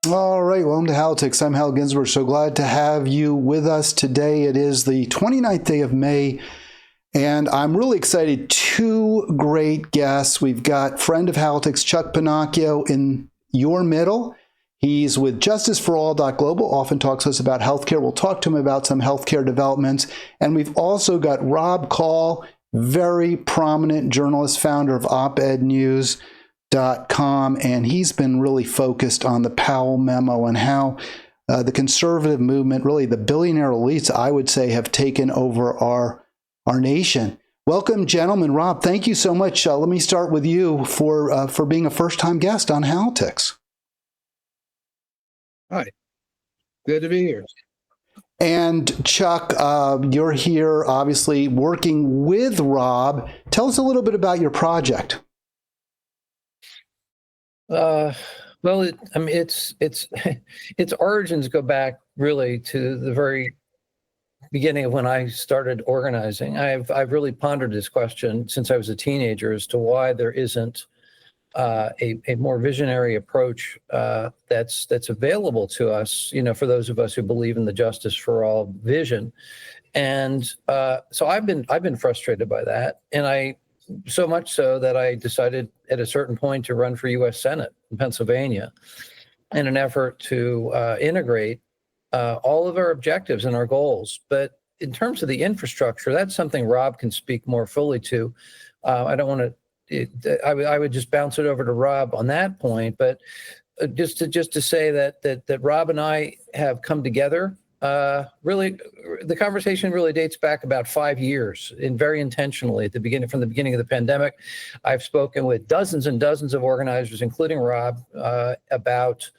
All right, welcome to Halitics. I'm Hal Ginsberg. So glad to have you with us today. It is the 29th day of May, and I'm really excited. Two great guests. We've got friend of Halitics, Chuck Pennacchio, in your middle. He's with Justice for All Global, often talks to us about healthcare. We'll talk to him about some healthcare developments. And we've also got Rob Kall, very prominent journalist, founder of opednews.com, and he's been really focused on the Powell memo and how the conservative movement, really the billionaire elites, I would say, have taken over our nation. Welcome, gentlemen. Rob, thank you so much. Let me start with you for being a first-time guest on Halitics. Hi, good to be here. And Chuck, you're here, obviously working with Rob. Tell us a little bit about your project. Well, its origins go back really to the very beginning of when I started organizing. I've really pondered this question since I was a teenager as to why there isn't a more visionary approach that's available to us, for those of us who believe in the justice for all vision. And so I've been frustrated by that, and so much so that I decided at a certain point to run for U.S. Senate in Pennsylvania in an effort to integrate all of our objectives and our goals. But in terms of the infrastructure, that's something Rob can speak more fully to. I don't want to. I would just bounce it over to Rob on that point, but just to say that Rob and I have come together. Really, the conversation really dates back about 5 years, and very intentionally from the beginning of the pandemic. I've spoken with dozens and dozens of organizers, including Rob, about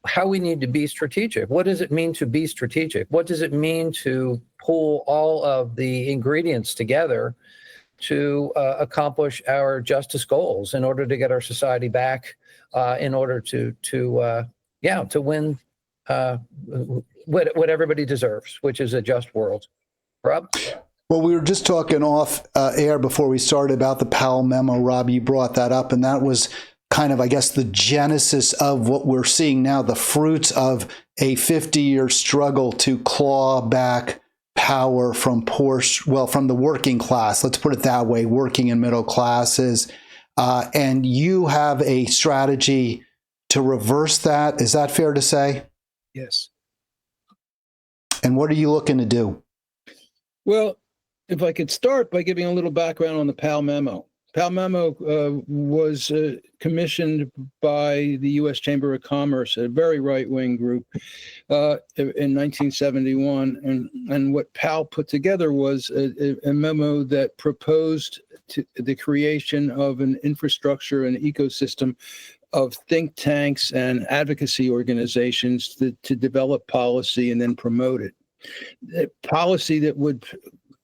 how we need to be strategic. What does it mean to be strategic? What does it mean to pull all of the ingredients together to accomplish our justice goals in order to get our society back, in order to win what everybody deserves, which is a just world. Rob? Well, we were just talking off air before we started about the Powell memo. Rob, you brought that up, and that was kind of, I guess, the genesis of what we're seeing now, the fruits of a 50-year struggle to claw back power from from the working class, let's put it that way, working and middle classes. And you have a strategy to reverse that. Is that fair to say? Yes. And what are you looking to do? Well, if I could start by giving a little background on the Powell memo. Powell memo was commissioned by the U.S. Chamber of Commerce, a very right-wing group, in 1971. And what Powell put together was a memo that proposed the creation of an infrastructure and ecosystem of think tanks and advocacy organizations to develop policy and then promote it. Policy that would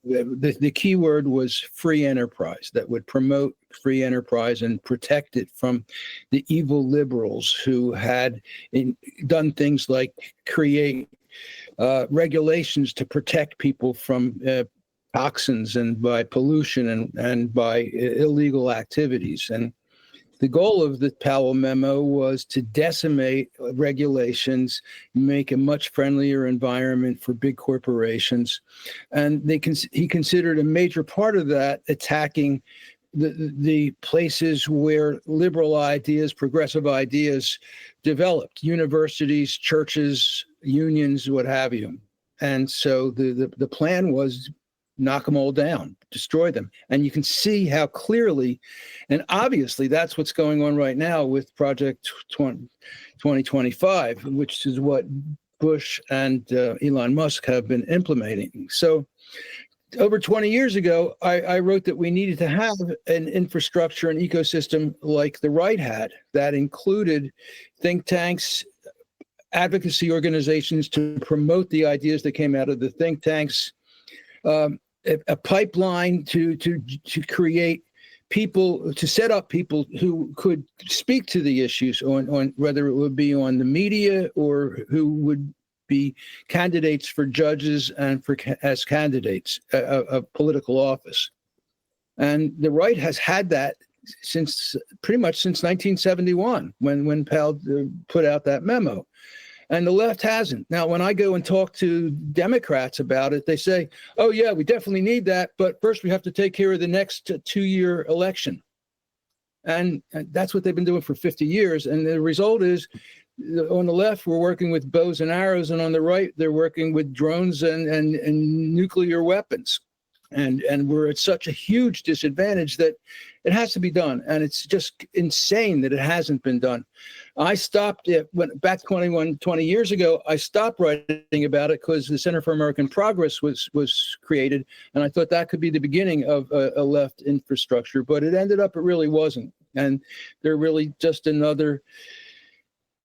the key word was free enterprise, that would promote free enterprise and protect it from the evil liberals who had done things like create regulations to protect people from toxins and by pollution and by illegal activities. And the goal of the Powell memo was to decimate regulations, make a much friendlier environment for big corporations. And he considered a major part of that attacking the places where liberal ideas, progressive ideas developed, universities, churches, unions, what have you. And so the plan was knock them all down, destroy them. And you can see how clearly and obviously that's what's going on right now with Project 2025, which is what Bush and Elon Musk have been implementing. So over 20 years ago, I wrote that we needed to have an infrastructure and ecosystem like the right had that included think tanks, advocacy organizations to promote the ideas that came out of the think tanks, a pipeline to create people, to set up people who could speak to the issues on whether it would be on the media or who would be candidates for judges and as candidates of political office. And the right has had that since pretty much since 1971, when Pell put out that memo. And the left hasn't. Now, when I go and talk to Democrats about it, they say, oh, yeah, we definitely need that. But first, we have to take care of the next 2-year election. And that's what they've been doing for 50 years. And the result is, on the left, we're working with bows and arrows. And on the right, they're working with drones and nuclear weapons. And we're at such a huge disadvantage that it has to be done. And it's just insane that it hasn't been done. I stopped it back 20 years ago. I stopped writing about it because the Center for American Progress was created. And I thought that could be the beginning of a left infrastructure, but it ended up, it really wasn't. And they're really just another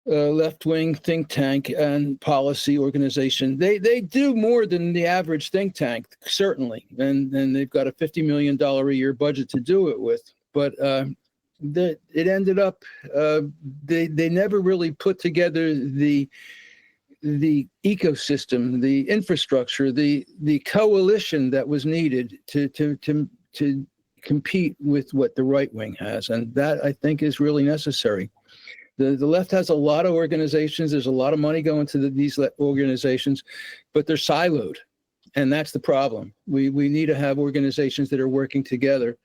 left-wing think tank and policy organization. They do more than the average think tank, certainly. And they've got a $50 million a year budget to do it with. But it ended up, they never really put together the ecosystem, the infrastructure, the coalition that was needed to compete with what the right wing has. And that, I think, is really necessary. The left has a lot of organizations. There's a lot of money going to these organizations, but they're siloed. And that's the problem. We need to have organizations that are working together.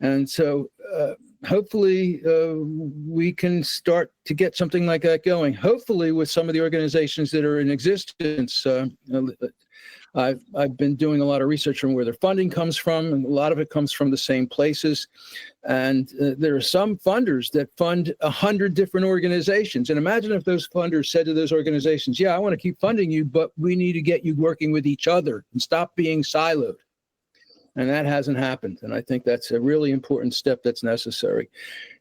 And so hopefully we can start to get something like that going. Hopefully with some of the organizations that are in existence. I've been doing a lot of research on where their funding comes from, and a lot of it comes from the same places. And there are some funders that fund 100 different organizations. And imagine if those funders said to those organizations, yeah, I want to keep funding you, but we need to get you working with each other and stop being siloed. And that hasn't happened. And I think that's a really important step that's necessary,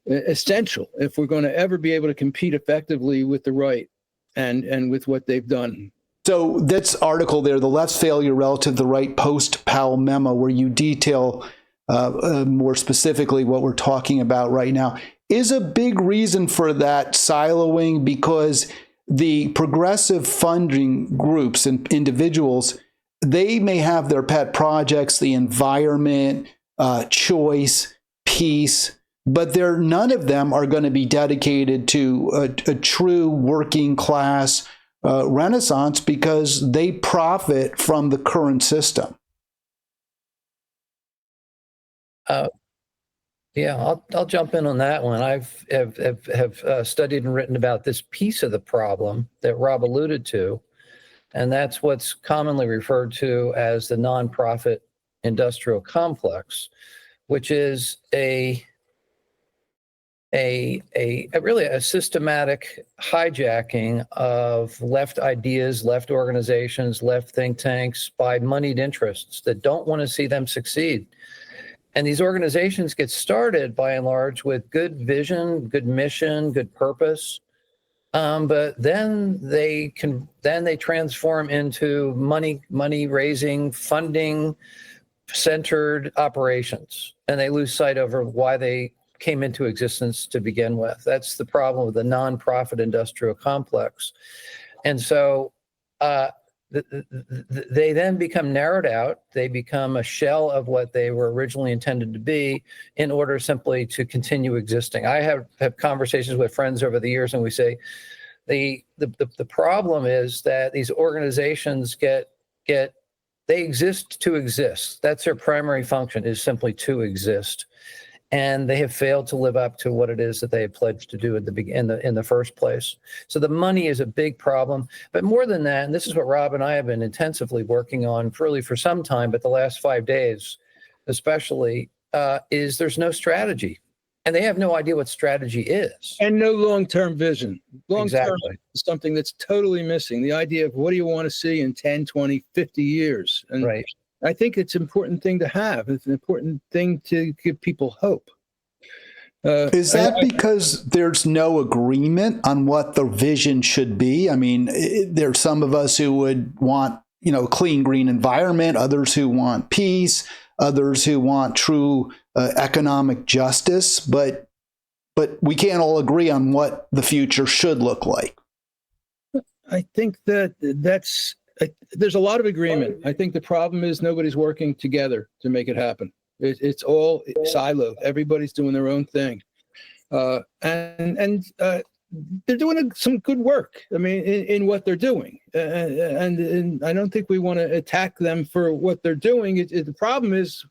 essential, if we're going to ever be able to compete effectively with the right and with what they've done. So this article there, The Left's Failure Relative to the Right Post-Powell Memo, where you detail more specifically what we're talking about right now, is a big reason for that siloing, because the progressive funding groups and individuals, they may have their pet projects, the environment, choice, peace, but none of them are going to be dedicated to a true working class renaissance, because they profit from the current system. Yeah, I'll jump in on that one. I've studied and written about this piece of the problem that Rob alluded to, and that's what's commonly referred to as the nonprofit industrial complex, which is a really a systematic hijacking of left ideas, left organizations, left think tanks by moneyed interests that don't want to see them succeed. And these organizations get started by and large with good vision, good mission, good purpose. But then they transform into money raising, funding centered operations, and they lose sight over why they came into existence to begin with. That's the problem with the nonprofit industrial complex. And so they then become narrowed out. They become a shell of what they were originally intended to be in order simply to continue existing. I have conversations with friends over the years, and we say the problem is that these organizations they exist to exist. That's their primary function, is simply to exist. And they have failed to live up to what it is that they had pledged to do in the first place. So the money is a big problem. But more than that, and this is what Rob and I have been intensively working on really for some time, but the last 5 days especially, is there's no strategy. And they have no idea what strategy is. And no long-term vision. Long-term Exactly. is something that's totally missing. The idea of what do you want to see in 10, 20, 50 years? And Right. I think it's an important thing to have. It's an important thing to give people hope. Is that because there's no agreement on what the vision should be? I mean, there's some of us who would want, a clean, green environment, others who want peace, others who want true economic justice, but we can't all agree on what the future should look like. I think there's a lot of agreement. I think the problem is nobody's working together to make it happen. It's all siloed. Everybody's doing their own thing. And they're doing some good work. I mean, in what they're doing, and I don't think we want to attack them for what they're doing. The problem is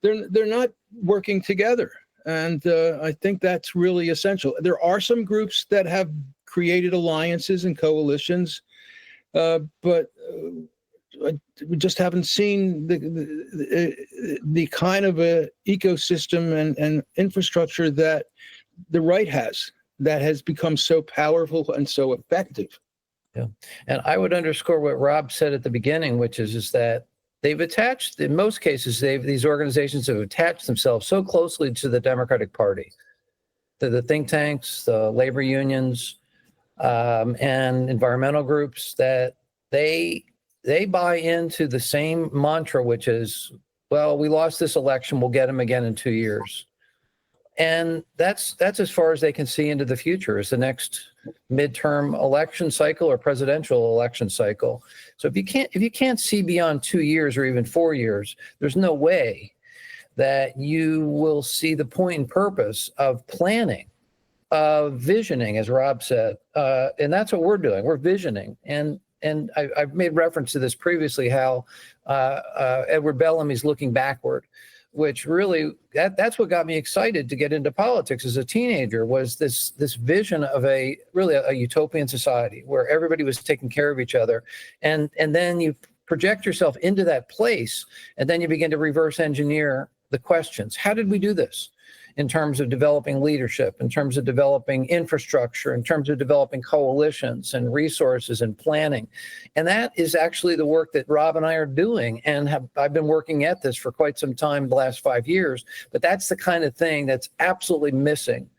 they're not working together, and I think that's really essential. There are some groups that have created alliances and coalitions, but we just haven't seen the kind of a ecosystem and infrastructure that the right has, that has become so powerful and so effective. Yeah. And I would underscore what Rob said at the beginning, which is that they've attached, in most cases, these organizations have attached themselves so closely to the Democratic Party, to the think tanks, the labor unions, and environmental groups, that they buy into the same mantra, which is, well, we lost this election, we'll get them again in 2 years. And that's as far as they can see into the future, is the next midterm election cycle or presidential election cycle. So if you can't see beyond 2 years or even 4 years, there's no way that you will see the point and purpose of planning, of visioning, as Rob said. And that's what we're doing. We're visioning. And I've made reference to this previously, how Edward Bellamy's looking backward, which really, that's what got me excited to get into politics as a teenager, was this vision of a utopian society where everybody was taking care of each other. And then you project yourself into that place, and then you begin to reverse engineer the questions. How did we do this? In terms of developing leadership, in terms of developing infrastructure, in terms of developing coalitions and resources and planning. And that is actually the work that Rob and I are doing, and I've been working at this for quite some time, the last 5 years. But that's the kind of thing that's absolutely missing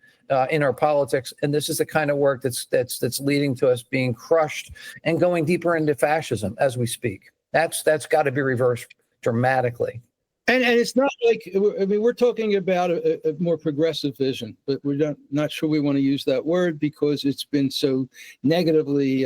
in our politics. And this is the kind of work that's leading to us being crushed and going deeper into fascism as we speak. That's got to be reversed dramatically. And it's not like, I mean, we're talking about a more progressive vision, but we're not sure we want to use that word because it's been so negatively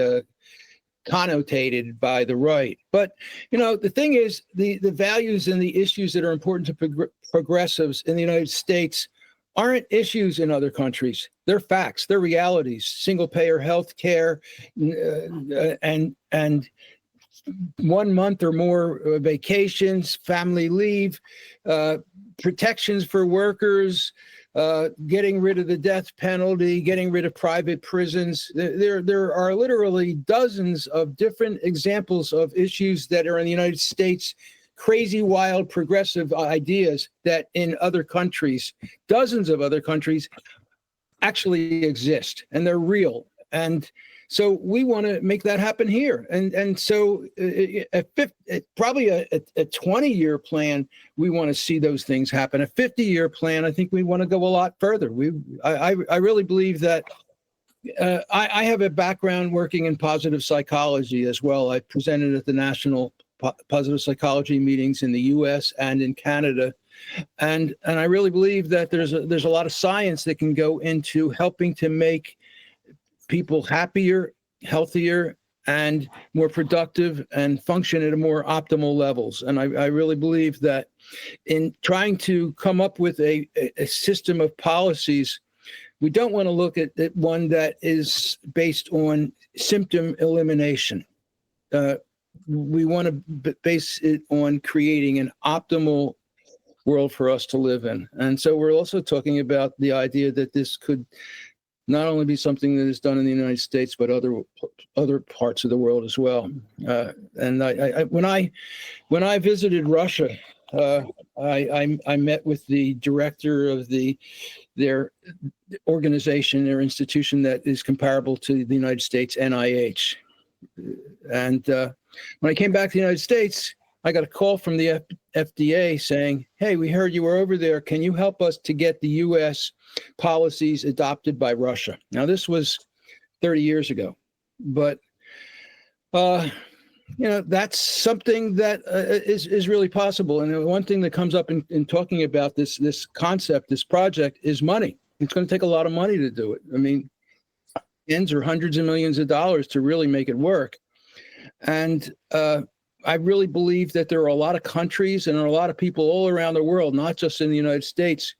connotated by the right. But, you know, the thing is, the values and the issues that are important to progressives in the United States aren't issues in other countries. They're facts, they're realities. Single payer health care, and 1 month or more vacations, family leave, protections for workers, getting rid of the death penalty, getting rid of private prisons. There are literally dozens of different examples of issues that are in the United States, crazy, wild, progressive ideas that in other countries, dozens of other countries, actually exist, and they're real. And so we want to make that happen here. And so probably a 20-year plan, we want to see those things happen. A 50-year plan, I think we want to go a lot further. I really believe that I have a background working in positive psychology as well. I presented at the national positive psychology meetings in the U.S. and in Canada. And I really believe that there's a lot of science that can go into helping to make people happier, healthier, and more productive, and function at a more optimal levels. And I really believe that in trying to come up with a system of policies, we don't want to look at one that is based on symptom elimination. We want to base it on creating an optimal world for us to live in. And so we're also talking about the idea that this could not only be something that is done in the United States, but other parts of the world as well. And when I visited Russia, I met with the director of their organization, their institution that is comparable to the United States, NIH. And when I came back to the United States, I got a call from the FDA saying, "Hey, we heard you were over there. Can you help us to get the U.S. policies adopted by Russia?" Now, this was 30 years ago, but that's something that is really possible. And one thing that comes up in talking about this concept, this project, is money. It's going to take a lot of money to do it. I mean, tens or hundreds of millions of dollars to really make it work. And I really believe that there are a lot of countries and a lot of people all around the world, not just in the United States,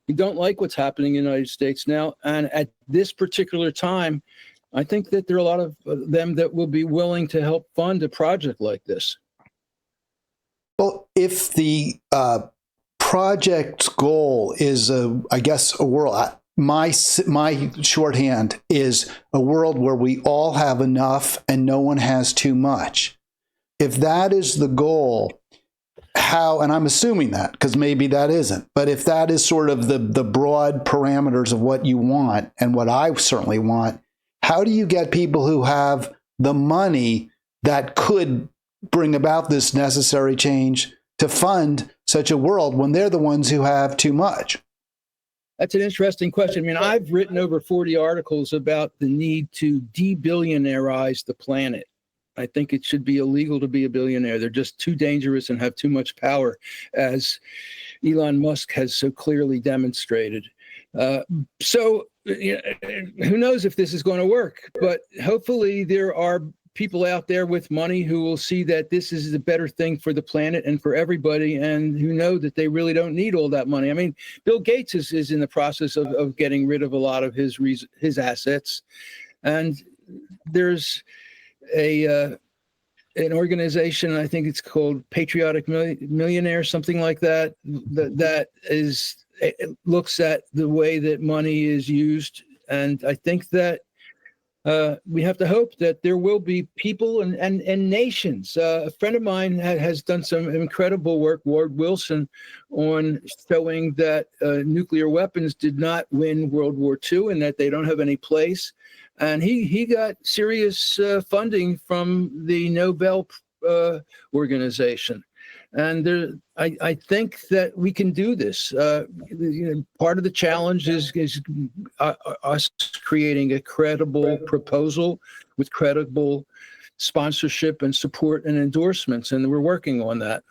who don't like what's happening in the United States now. And at this particular time, I think that there are a lot of them that will be willing to help fund a project like this. Well, if the project's goal is, I guess, a world, my shorthand is a world where we all have enough and no one has too much. If that is the goal, how, and I'm assuming that because maybe that isn't, but if that is sort of the broad parameters of what you want and what I certainly want, how do you get people who have the money that could bring about this necessary change to fund such a world when they're the ones who have too much? That's an interesting question. I mean, I've written over 40 articles about the need to de-billionaireize the planet. I think it should be illegal to be a billionaire. They're just too dangerous and have too much power, as Elon Musk has so clearly demonstrated. So who knows if this is going to work, but hopefully there are people out there with money who will see that this is a better thing for the planet and for everybody, and who know that they really don't need all that money. I mean, Bill Gates is in the process of getting rid of a lot of his assets. And there's an organization, I think it's called Patriotic Millionaire, something like that, that looks at the way that money is used. And I think that we have to hope that there will be people and nations. A friend of mine has done some incredible work, Ward Wilson, on showing that nuclear weapons did not win World War II and that they don't have any place. And he got serious funding from the Nobel organization. And I think that we can do this. Part of the challenge is us creating a credible proposal with credible sponsorship and support and endorsements, and we're working on that.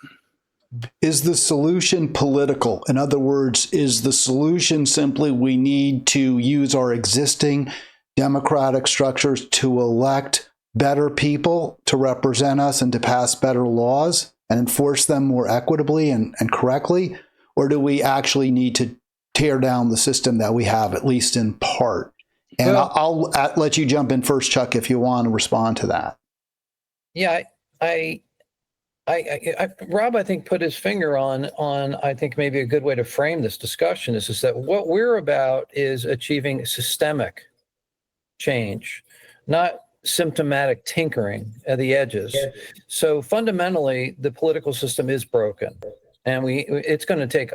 Is the solution political? In other words, is the solution simply we need to use our existing democratic structures to elect better people to represent us and to pass better laws and enforce them more equitably and correctly? Or do we actually need to tear down the system that we have, at least in part? And well, I'll let you jump in first, Chuck, if you want to respond to that. Yeah, Rob, I think, put his finger on I think maybe a good way to frame this discussion is that what we're about is achieving systemic change, not symptomatic tinkering at the edges. So fundamentally, the political system is broken, and it's going to take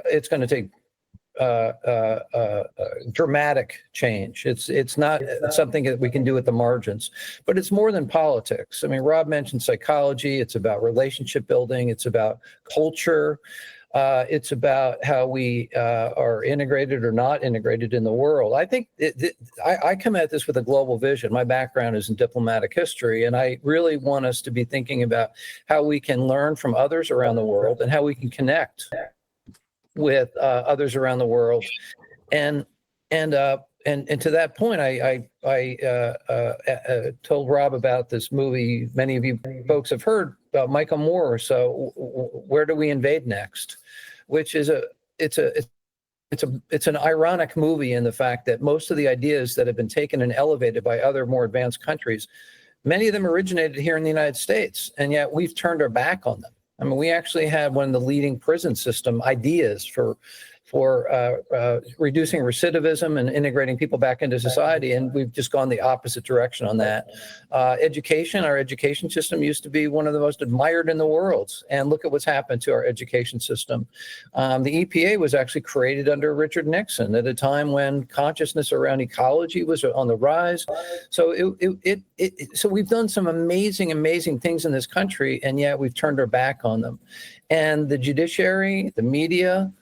dramatic change. It's not something that we can do at the margins, but it's more than politics. I mean, Rob mentioned psychology. It's about relationship building. It's about culture. It's about how we are integrated or not integrated in the world. I think I come at this with a global vision. My background is in diplomatic history, and I really want us to be thinking about how we can learn from others around the world and how we can connect with others around the world. And to that point, I told Rob about this movie many of you folks have heard about, Michael Moore. So Where Do We Invade Next? Which is it's an ironic movie in the fact that most of the ideas that have been taken and elevated by other more advanced countries, many of them originated here in the United States, and yet we've turned our back on them. I mean, we actually had one of the leading prison system ideas for reducing recidivism and integrating people back into society, and we've just gone the opposite direction on that. Education, our education system used to be one of the most admired in the world, and look at what's happened to our education system. The EPA was actually created under Richard Nixon at a time when consciousness around ecology was on the rise. So so we've done some amazing things in this country, and yet we've turned our back on them. And the judiciary, the media,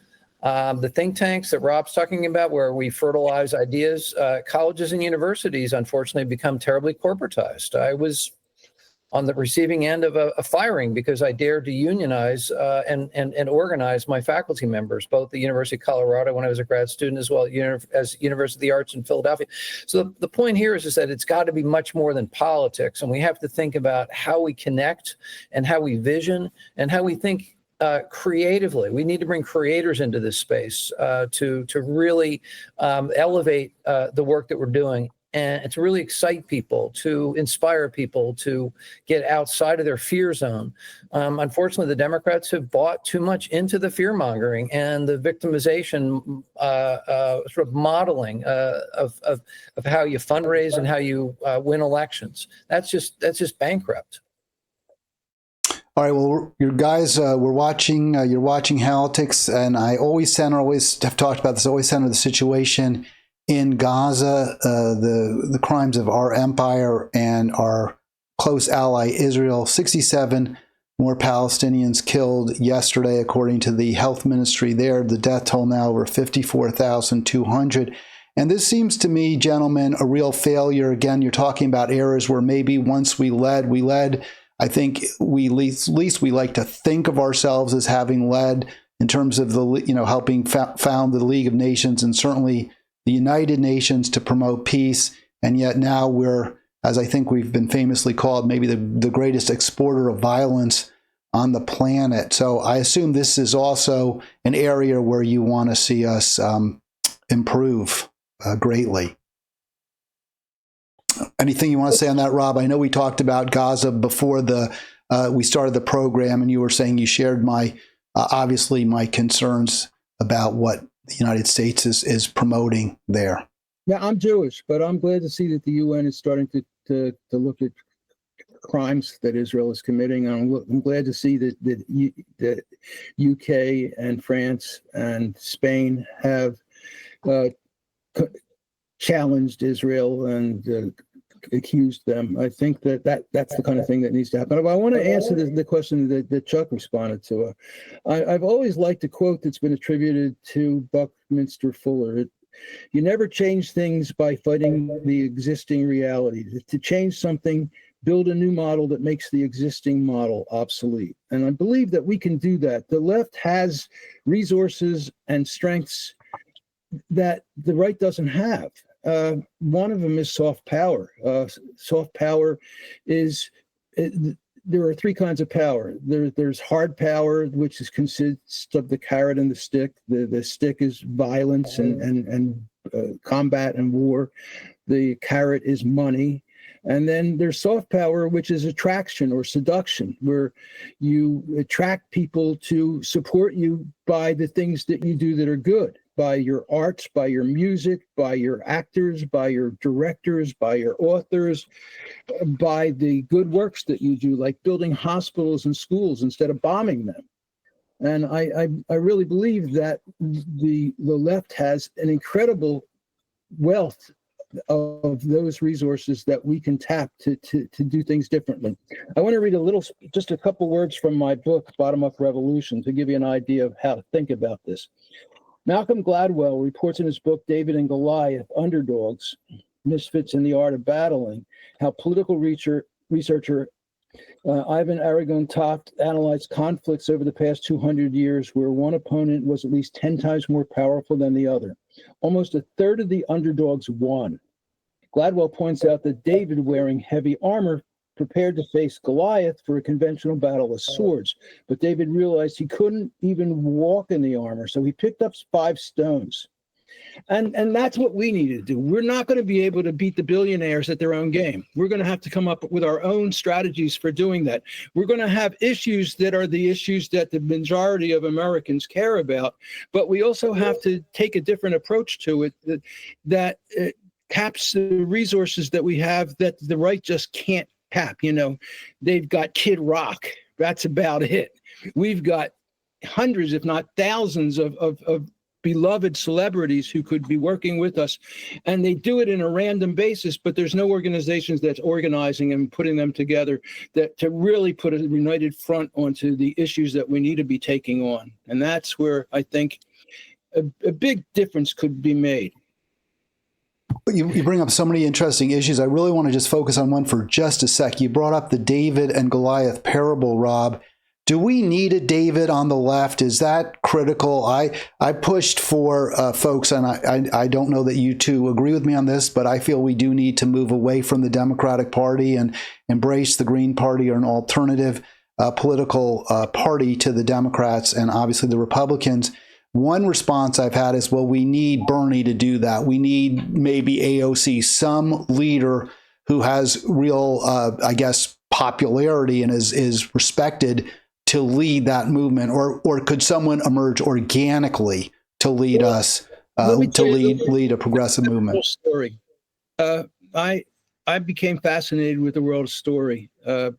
the think tanks that Rob's talking about, where we fertilize ideas, colleges and universities, unfortunately, become terribly corporatized. I was on the receiving end of a firing because I dared to unionize and organize my faculty members, both at the University of Colorado when I was a grad student, as well as University of the Arts in Philadelphia. So the point here is that it's got to be much more than politics, and we have to think about how we connect and how we vision and how we think creatively. We need to bring creators into this space to really elevate the work that we're doing and to really excite people, to inspire people to get outside of their fear zone. Unfortunately, the Democrats have bought too much into the fear mongering and the victimization sort of modeling of how you fundraise and how you win elections. That's just bankrupt. All right, well, you guys, we're watching. You're watching Halitics, and I always have talked about this. Always center the situation in Gaza, the crimes of our empire and our close ally Israel. 67 more Palestinians killed yesterday, according to the health ministry there. The death toll now over 54,200. And this seems to me, gentlemen, a real failure. Again, you're talking about eras where maybe once we led. I think at least we like to think of ourselves as having led in terms of helping found the League of Nations and certainly the United Nations to promote peace. And yet now we're, as I think we've been famously called, maybe the greatest exporter of violence on the planet. So I assume this is also an area where you want to see us improve greatly. Anything you want to say on that, Rob? I know we talked about Gaza before we started the program, and you were saying you shared obviously my concerns about what the United States is promoting there. Yeah, I'm Jewish, but I'm glad to see that the UN is starting to look at crimes that Israel is committing. I'm glad to see that UK and France and Spain have challenged Israel and accused them. I think that's the kind of thing that needs to happen. But I want to answer the question that Chuck responded to. I've always liked a quote that's been attributed to Buckminster Fuller. You never change things by fighting the existing reality. To change something, build a new model that makes the existing model obsolete. And I believe that we can do that. The left has resources and strengths that the right doesn't have. One of them is soft power. Soft power is, there are three kinds of power. There's hard power, which consists of the carrot and the stick. The stick is violence and combat and war. The carrot is money. And then there's soft power, which is attraction or seduction, where you attract people to support you by the things that you do that are good. By your arts, by your music, by your actors, by your directors, by your authors, by the good works that you do, like building hospitals and schools instead of bombing them. And I really believe that the left has an incredible wealth of those resources that we can tap to do things differently. I want to read just a couple words from my book, Bottom Up Revolution, to give you an idea of how to think about this. Malcolm Gladwell reports in his book, David and Goliath, Underdogs, Misfits in the Art of Battling, how political researcher Ivan Aragon-Toft analyzed conflicts over the past 200 years where one opponent was at least 10 times more powerful than the other. Almost a third of the underdogs won. Gladwell points out that David, wearing heavy armor, prepared to face Goliath for a conventional battle of swords. But David realized he couldn't even walk in the armor, so he picked up 5 stones. And that's what we need to do. We're not going to be able to beat the billionaires at their own game. We're going to have to come up with our own strategies for doing that. We're going to have issues that are the issues that the majority of Americans care about, but we also have to take a different approach to it that caps the resources that we have that the right just can't cap. They've got Kid Rock. That's about it. We've got hundreds, if not thousands of beloved celebrities who could be working with us, and they do it in a random basis, but there's no organizations that's organizing and putting them together to really put a united front onto the issues that we need to be taking on. And that's where I think a big difference could be made. You bring up so many interesting issues. I really want to just focus on one for just a sec. You brought up the David and Goliath parable, Rob. Do we need a David on the left? Is that critical? I pushed for folks, and I don't know that you two agree with me on this, but I feel we do need to move away from the Democratic Party and embrace the Green Party or an alternative political party to the Democrats and obviously the Republicans. One response I've had is, well, we need Bernie to do that. We need maybe AOC, some leader who has real, I guess, popularity and is respected to lead that movement, or could someone emerge organically to lead us, to lead a progressive movement? Story. I became fascinated with the world of story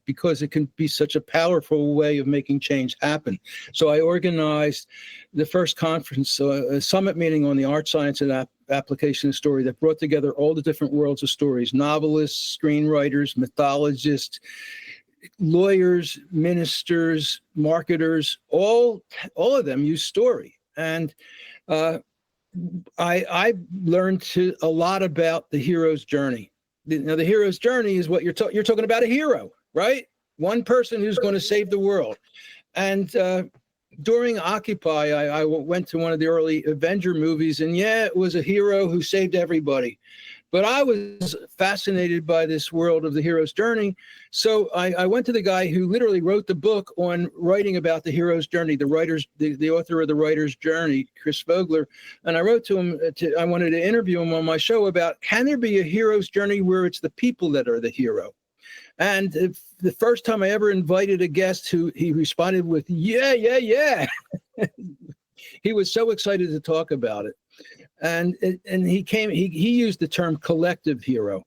because it can be such a powerful way of making change happen. So I organized the first conference, a summit meeting on the art, science, and application of story that brought together all the different worlds of stories: novelists, screenwriters, mythologists, lawyers, ministers, marketers, all of them use story. And I learned a lot about the hero's journey. Now, the hero's journey is what you're talking about, a hero, right? One person who's going to save the world. And during Occupy, I went to one of the early Avenger movies, and yeah, it was a hero who saved everybody. But I was fascinated by this world of the hero's journey. So I went to the guy who literally wrote the book on writing about the hero's journey, the author of The Writer's Journey, Chris Vogler. And I wrote to him, I wanted to interview him on my show about, can there be a hero's journey where it's the people that are the hero? And the first time I ever invited a guest who he responded with, yeah. He was so excited to talk about it. And he used the term collective hero.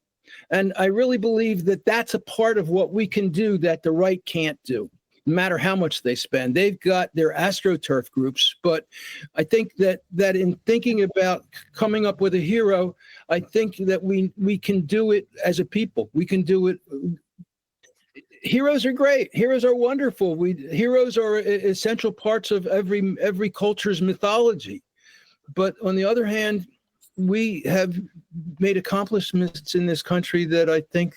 And I really believe that that's a part of what we can do that the right can't do, no matter how much they spend. They've got their AstroTurf groups, but I think that in thinking about coming up with a hero, I think that we can do it as a people. We can do it. Heroes are great. Heroes are wonderful. Heroes are essential parts of every culture's mythology. But on the other hand, we have made accomplishments in this country that I think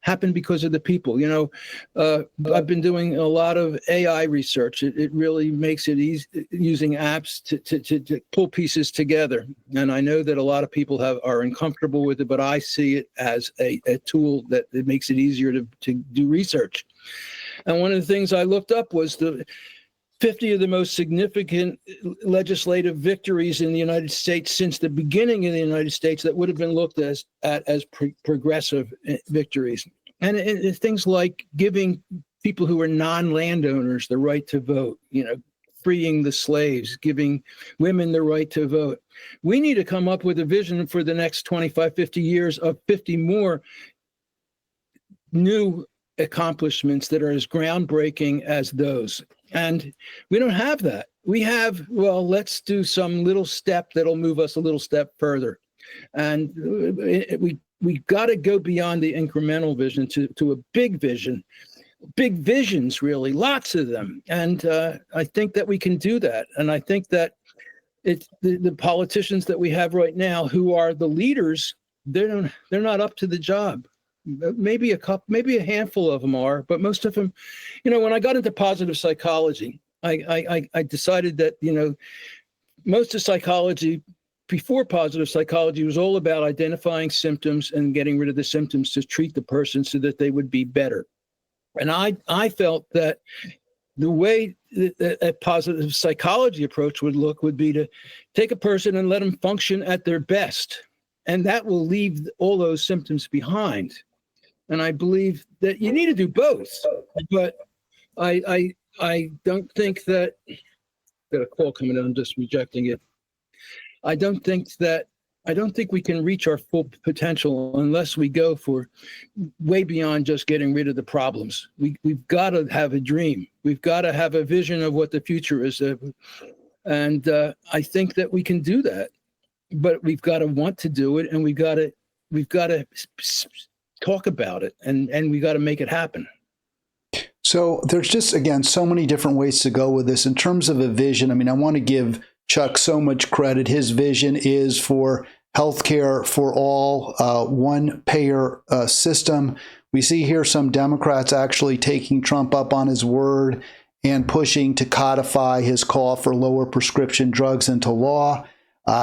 happened because of the people. You know, I've been doing a lot of AI research. It really makes it easy using apps to pull pieces together. And I know that a lot of people are uncomfortable with it, but I see it as a tool that it makes it easier to do research. And one of the things I looked up was the 50 of the most significant legislative victories in the United States since the beginning of the United States that would have been looked at as progressive victories. And it's things like giving people who are non-landowners the right to vote, you know, freeing the slaves, giving women the right to vote. We need to come up with a vision for the next 25, 50 years of 50 more new accomplishments that are as groundbreaking as those. And we don't have that. We have, well, let's do some little step that'll move us a little step further. And we got to go beyond the incremental vision to a big vision, big visions, really, lots of them. And I think that we can do that. And I think that it's the politicians that we have right now who are the leaders, they're not up to the job. Maybe a handful of them are, but most of them, you know, when I got into positive psychology, I decided that, you know, most of psychology before positive psychology was all about identifying symptoms and getting rid of the symptoms to treat the person so that they would be better. And I felt that the way that a positive psychology approach would be to take a person and let them function at their best. And that will leave all those symptoms behind. And I believe that you need to do both, but I don't think that, got a call coming in, I'm just rejecting it. I don't think we can reach our full potential unless we go for way beyond just getting rid of the problems. We've got to have a dream. We've got to have a vision of what the future is. And I think that we can do that, but we've got to want to do it, and we've got to talk about it, and we got to make it happen. So there's just, again, so many different ways to go with this. In terms of a vision, I mean, I want to give Chuck so much credit. His vision is for healthcare for all, one-payer system. We see here some Democrats actually taking Trump up on his word and pushing to codify his call for lower prescription drugs into law.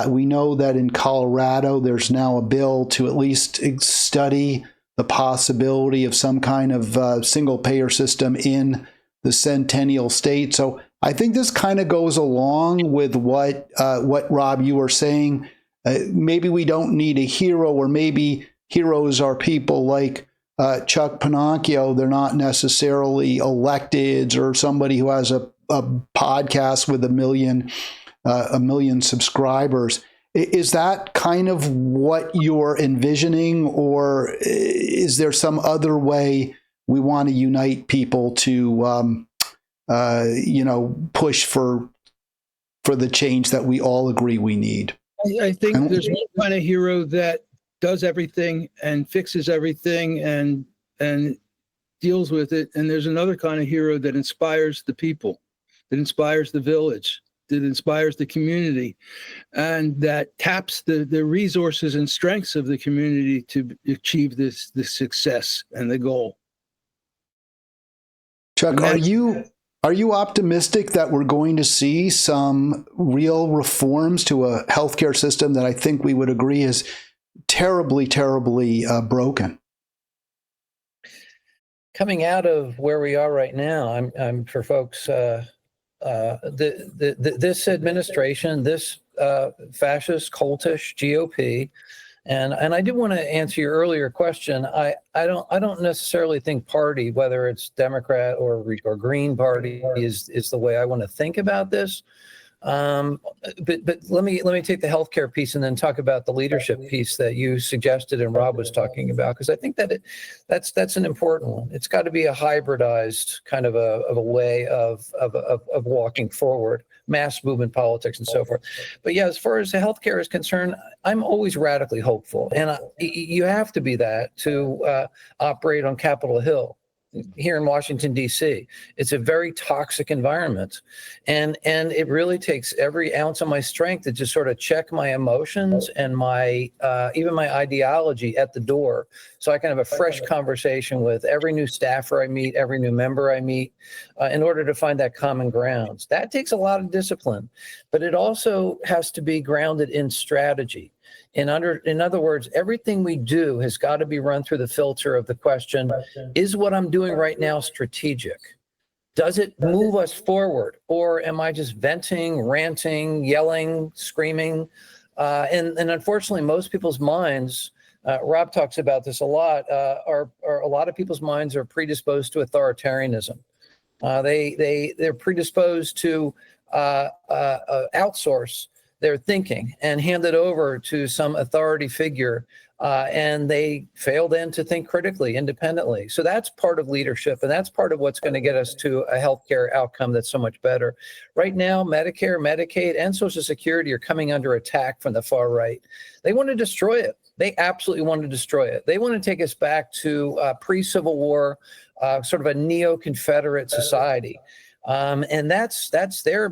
We know that in Colorado, there's now a bill to at least study the possibility of some kind of single-payer system in the Centennial State. So I think this kind of goes along with what Rob, you were saying. Maybe we don't need a hero, or maybe heroes are people like Chuck Pennacchio. They're not necessarily electeds or somebody who has a podcast with a million subscribers. Is that kind of what you're envisioning, or is there some other way we want to unite people to, push for the change that we all agree we need? I think there's one kind of hero that does everything and fixes everything and deals with it, and there's another kind of hero that inspires the people, that inspires the village, that inspires the community, and that taps the resources and strengths of the community to achieve the success and the goal. Chuck, are you optimistic that we're going to see some real reforms to a healthcare system that I think we would agree is terribly, terribly broken? Coming out of where we are right now, I'm for folks. This administration, this fascist, cultish GOP, and I did want to answer your earlier question. I don't necessarily think party, whether it's Democrat or Green Party, is the way I want to think about this. But let me take the healthcare piece and then talk about the leadership piece that you suggested and Rob was talking about, because I think that that's an important one. It's got to be a hybridized kind of a way of walking forward, mass movement politics and so forth. But yeah, as far as the healthcare is concerned, I'm always radically hopeful, and you have to be that to operate on Capitol Hill. Here in Washington, D.C. It's a very toxic environment. And it really takes every ounce of my strength to just sort of check my emotions and my even my ideology at the door, so I can have a fresh conversation with every new staffer I meet, every new member I meet, in order to find that common ground. That takes a lot of discipline, but it also has to be grounded in strategy. In other words, everything we do has got to be run through the filter of the question, is what I'm doing right now strategic? Does it move us forward? Or am I just venting, ranting, yelling, screaming? And unfortunately, most people's minds, Rob talks about this a lot, are a lot of people's minds are predisposed to authoritarianism. They're predisposed to outsource their thinking and hand it over to some authority figure, and they fail then to think critically, independently. So that's part of leadership, and that's part of what's going to get us to a healthcare outcome that's so much better. Right now, Medicare, Medicaid, and Social Security are coming under attack from the far right. They want to destroy it. They absolutely want to destroy it. They want to take us back to pre-Civil War, sort of a neo-Confederate society. And that's their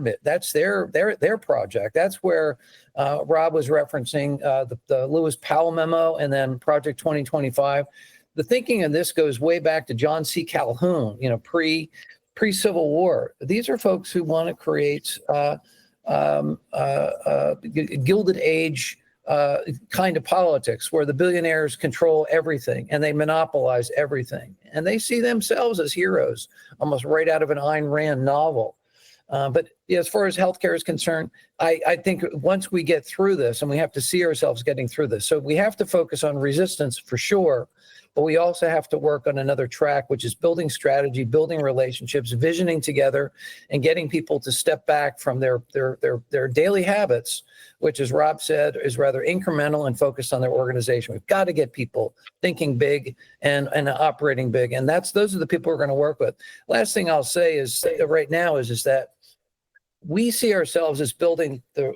project. That's where Rob was referencing the Lewis Powell memo and then Project 2025. The thinking of this goes way back to John C. Calhoun, pre-Civil War. These are folks who want to create Gilded Age kind of politics where the billionaires control everything and they monopolize everything. And they see themselves as heroes, almost right out of an Ayn Rand novel. But as far as healthcare is concerned, I think once we get through this, and we have to see ourselves getting through this, so we have to focus on resistance for sure, but we also have to work on another track, which is building strategy, building relationships, visioning together, and getting people to step back from their daily habits, which, as Rob said, is rather incremental and focused on their organization. We've got to get people thinking big and operating big, and those are the people we're going to work with. Last thing I'll say is right now is that we see ourselves as building the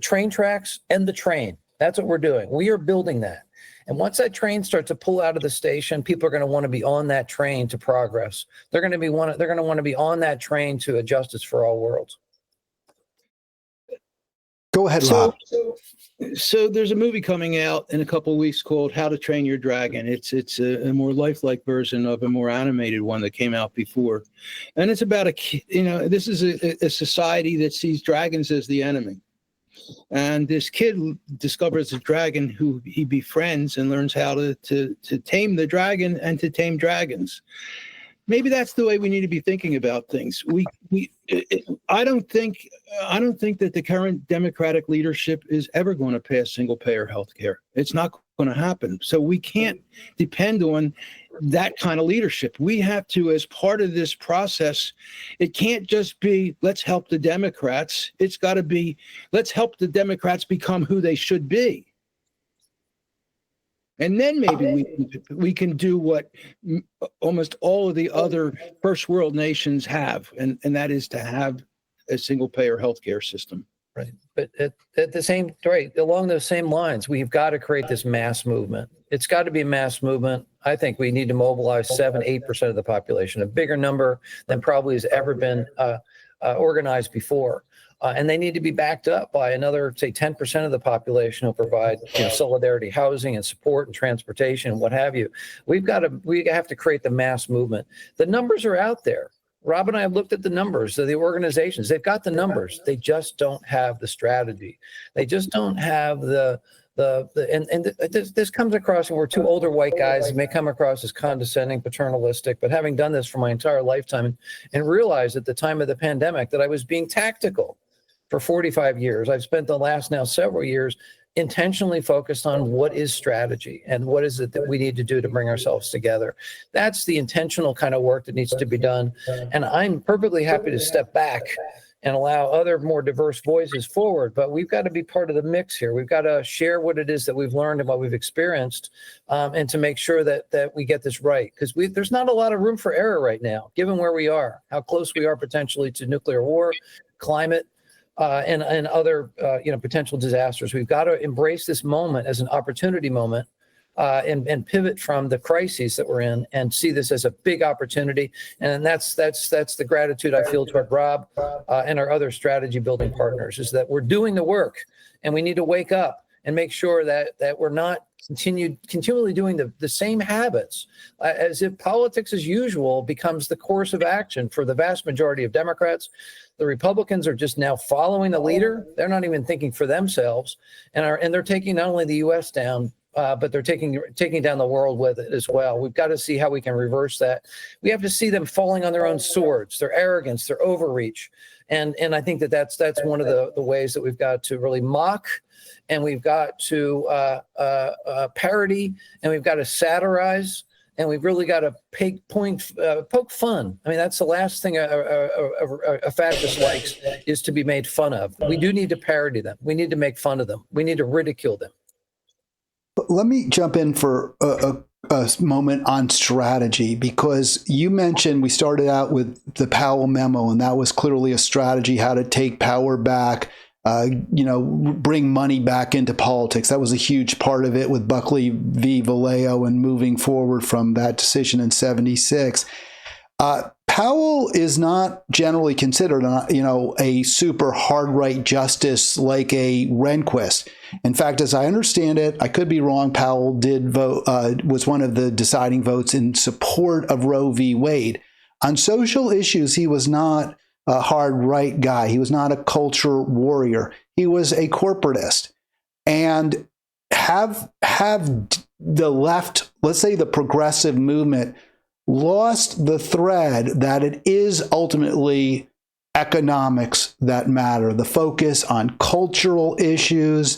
train tracks and the train. That's what we're doing. We are building that. And once that train starts to pull out of the station, people are going to want to be on that train to progress. They're going to want to be on that train to a justice for all worlds. Go ahead, So, Rob. so there's a movie coming out in a couple of weeks called How to Train Your Dragon. It's a more lifelike version of a more animated one that came out before, and it's about this is a society that sees dragons as the enemy, and this kid discovers a dragon who he befriends and learns how to tame the dragon and to tame dragons. Maybe that's the way we need to be thinking about things. I don't think that the current Democratic leadership is ever going to pass single payer health care. It's not going to happen. So we can't depend on that kind of leadership. We have to, as part of this process, it can't just be, let's help the Democrats. It's got to be, let's help the Democrats become who they should be. And then maybe we can do what almost all of the other first world nations have, and that is to have a single payer healthcare system. Right. But at the same, right, along those same lines, we've got to create this mass movement. It's got to be a mass movement. I think we need to mobilize 7-8% of the population, a bigger number than probably has ever been organized before. And they need to be backed up by another, say, 10% of the population who provide solidarity, housing and support and transportation and what have you. We have to create the mass movement. The numbers are out there. Rob and I have looked at the numbers of the organizations. They've got the numbers. They just don't have the strategy. They just don't have this comes across, and we're two older white guys, it may come across as condescending, paternalistic, but having done this for my entire lifetime and realized at the time of the pandemic that I was being tactical for 45 years. I've spent the last now several years intentionally focused on what is strategy and what is it that we need to do to bring ourselves together. That's the intentional kind of work that needs to be done. And I'm perfectly happy to step back and allow other more diverse voices forward. But we've got to be part of the mix here. We've got to share what it is that we've learned and what we've experienced, and to make sure that we get this right. Because there's not a lot of room for error right now, given where we are, how close we are potentially to nuclear war, climate, and other potential disasters. We've got to embrace this moment as an opportunity moment, and pivot from the crises that we're in and see this as a big opportunity. And that's the gratitude I feel toward Rob and our other strategy building partners, is that we're doing the work, and we need to wake up and make sure that we're not continually doing the same habits, as if politics as usual becomes the course of action for the vast majority of Democrats. The Republicans are just now following the leader. They're not even thinking for themselves, and they're taking not only the U.S. down, but they're taking down the world with it as well. We've got to see how we can reverse that. We have to see them falling on their own swords, their arrogance, their overreach, and I think that's one of the ways that we've got to really mock, and we've got to parody, and we've got to satirize. And we've really got to poke fun. I mean, that's the last thing a fascist likes, is to be made fun of. We do need to parody them. We need to make fun of them. We need to ridicule them. Let me jump in for a moment on strategy, because you mentioned we started out with the Powell memo, and that was clearly a strategy, how to take power back, bring money back into politics. That was a huge part of it with Buckley v. Vallejo and moving forward from that decision in '76. Powell is not generally considered, a super hard right justice like a Rehnquist. In fact, as I understand it, I could be wrong, Powell did vote, was one of the deciding votes in support of Roe v. Wade. On social issues, he was not a hard right guy. He was not a culture warrior. He was a corporatist. And have the left, let's say the progressive movement, lost the thread that it is ultimately economics that matter, the focus on cultural issues,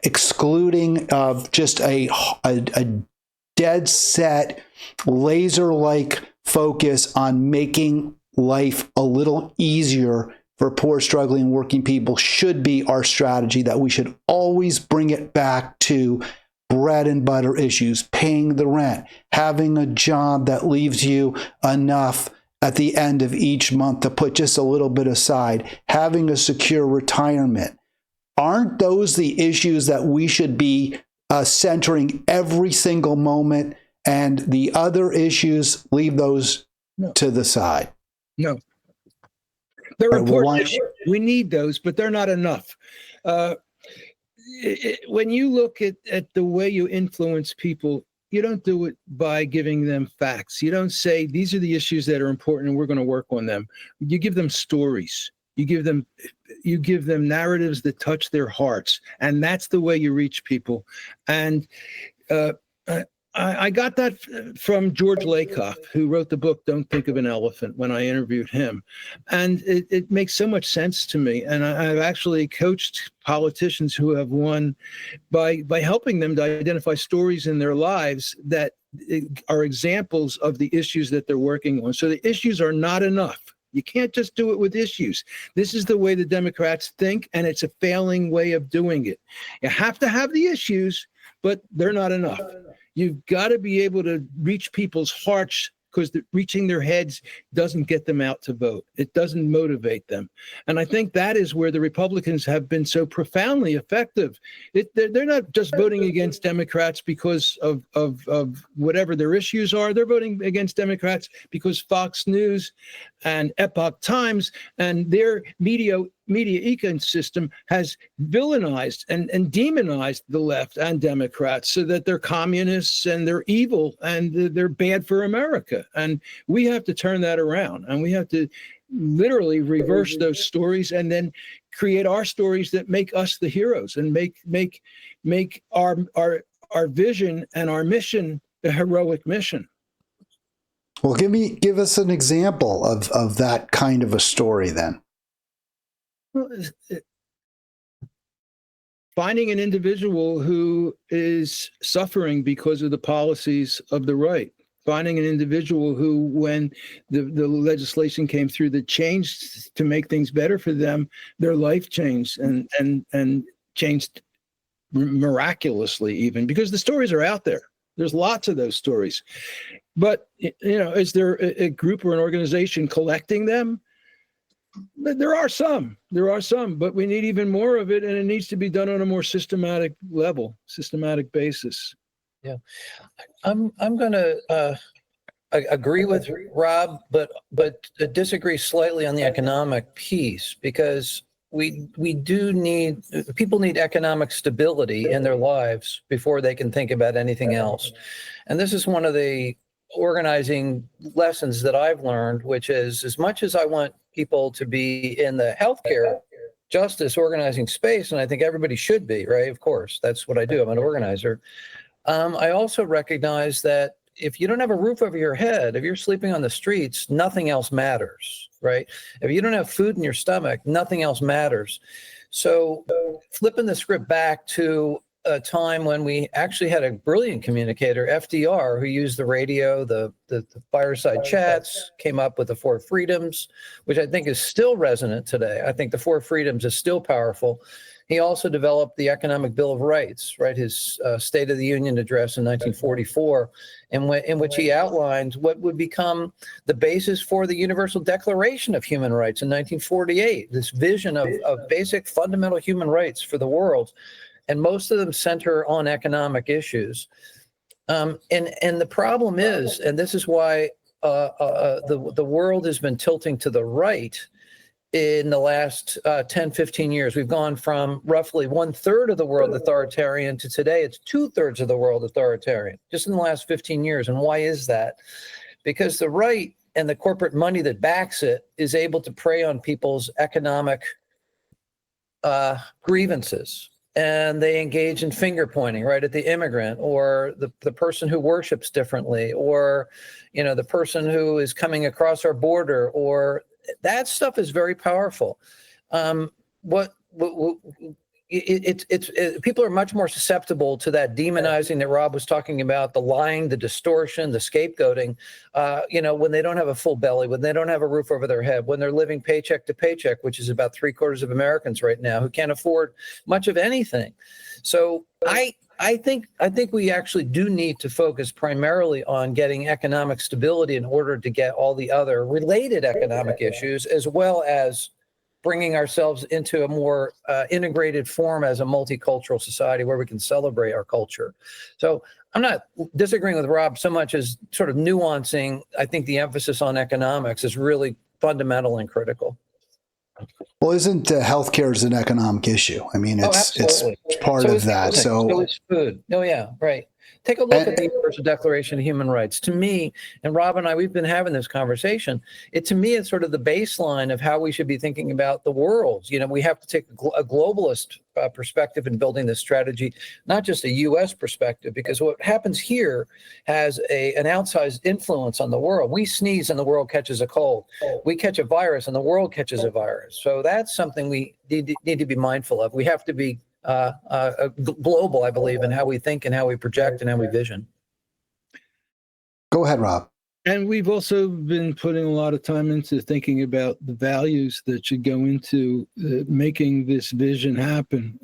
excluding just a dead set, laser-like focus on making life a little easier for poor, struggling, working people should be our strategy, that we should always bring it back to bread and butter issues, paying the rent, having a job that leaves you enough at the end of each month to put just a little bit aside, having a secure retirement. Aren't those the issues that we should be centering every single moment, and the other issues, leave those to the side? No. They're Right, well, important. We need those, but they're not enough. When you look at the way you influence people, you don't do it by giving them facts. You don't say, these are the issues that are important and we're going to work on them. You give them stories. You give them narratives that touch their hearts. And that's the way you reach people. And I got that from George Lakoff, who wrote the book Don't Think of an Elephant, when I interviewed him. And it makes so much sense to me. And I've actually coached politicians who have won by helping them to identify stories in their lives that are examples of the issues that they're working on. So the issues are not enough. You can't just do it with issues. This is the way the Democrats think, and it's a failing way of doing it. You have to have the issues, but they're not enough. You've got to be able to reach people's hearts, because reaching their heads doesn't get them out to vote. It doesn't motivate them. And I think that is where the Republicans have been so profoundly effective. They're not just voting against Democrats because of whatever their issues are. They're voting against Democrats because Fox News and Epoch Times and their media ecosystem has villainized and demonized the left and Democrats, so that they're communists and they're evil and they're bad for America. And we have to turn that around, and we have to literally reverse those stories and then create our stories that make us the heroes and make our vision and our mission a heroic mission. Well, give us an example of that kind of a story then. Well, finding an individual who is suffering because of the policies of the right. Finding an individual who, when the legislation came through that changed to make things better for them, their life changed and changed miraculously, even, because the stories are out there. There's lots of those stories. But, is there a group or an organization collecting them? There are some, but we need even more of it, and it needs to be done on a more systematic basis. Yeah, I'm going to agree with Rob, but disagree slightly on the economic piece, because people need economic stability in their lives before they can think about anything else. And this is one of the organizing lessons that I've learned, which is, as much as I want people to be in the healthcare justice organizing space, and I think everybody should be, right? Of course, that's what I do. I'm an organizer. I also recognize that if you don't have a roof over your head, if you're sleeping on the streets, nothing else matters, right? If you don't have food in your stomach, nothing else matters. So flipping the script back to a time when we actually had a brilliant communicator, FDR, who used the radio, the fireside chats, came up with the Four Freedoms, which I think is still resonant today. I think the Four Freedoms is still powerful. He also developed the Economic Bill of Rights, right? His State of the Union address in 1944, in which he outlined what would become the basis for the Universal Declaration of Human Rights in 1948, this vision of basic fundamental human rights for the world. And most of them center on economic issues. And the problem is, and this is why the world has been tilting to the right in the last 10, 15 years. We've gone from roughly 1/3 of the world authoritarian to today it's 2/3 of the world authoritarian, just in the last 15 years. And why is that? Because the right and the corporate money that backs it is able to prey on people's economic grievances. And they engage in finger pointing, right, at the immigrant, or the person who worships differently, or, the person who is coming across our border, or that stuff is very powerful. People are much more susceptible to that demonizing that Rob was talking about, the lying, the distortion, the scapegoating, when they don't have a full belly, when they don't have a roof over their head, when they're living paycheck to paycheck, which is about 3/4 of Americans right now, who can't afford much of anything. So I think we actually do need to focus primarily on getting economic stability in order to get all the other related economic issues, as well as bringing ourselves into a more integrated form as a multicultural society where we can celebrate our culture. So I'm not disagreeing with Rob so much as sort of nuancing. I think the emphasis on economics is really fundamental and critical. Well, isn't healthcare an economic issue? I mean, it's absolutely. part of that. So it's food. Oh, yeah, right. Take a look at the Universal Declaration of Human Rights. To me, and Rob and I, we've been having this conversation. To me, it's sort of the baseline of how we should be thinking about the world. We have to take a globalist perspective in building this strategy, not just a U.S. perspective, because what happens here has an outsized influence on the world. We sneeze and the world catches a cold. We catch a virus and the world catches a virus. So that's something we need to be mindful of. We have to be global, I believe, in how we think and how we project and how we vision. Go ahead, Rob. And we've also been putting a lot of time into thinking about the values that should go into making this vision happen.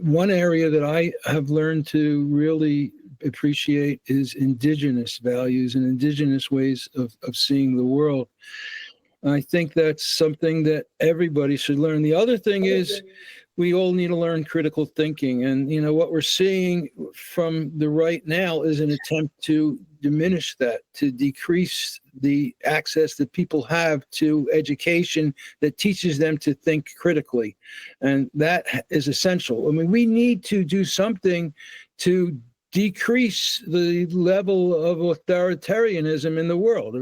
One area that I have learned to really appreciate is indigenous values and indigenous ways of seeing the world. I think that's something that everybody should learn. The other thing is, we all need to learn critical thinking. And, what we're seeing from the right now is an attempt to diminish that, to decrease the access that people have to education that teaches them to think critically. And that is essential. I mean, we need to do something to decrease the level of authoritarianism in the world.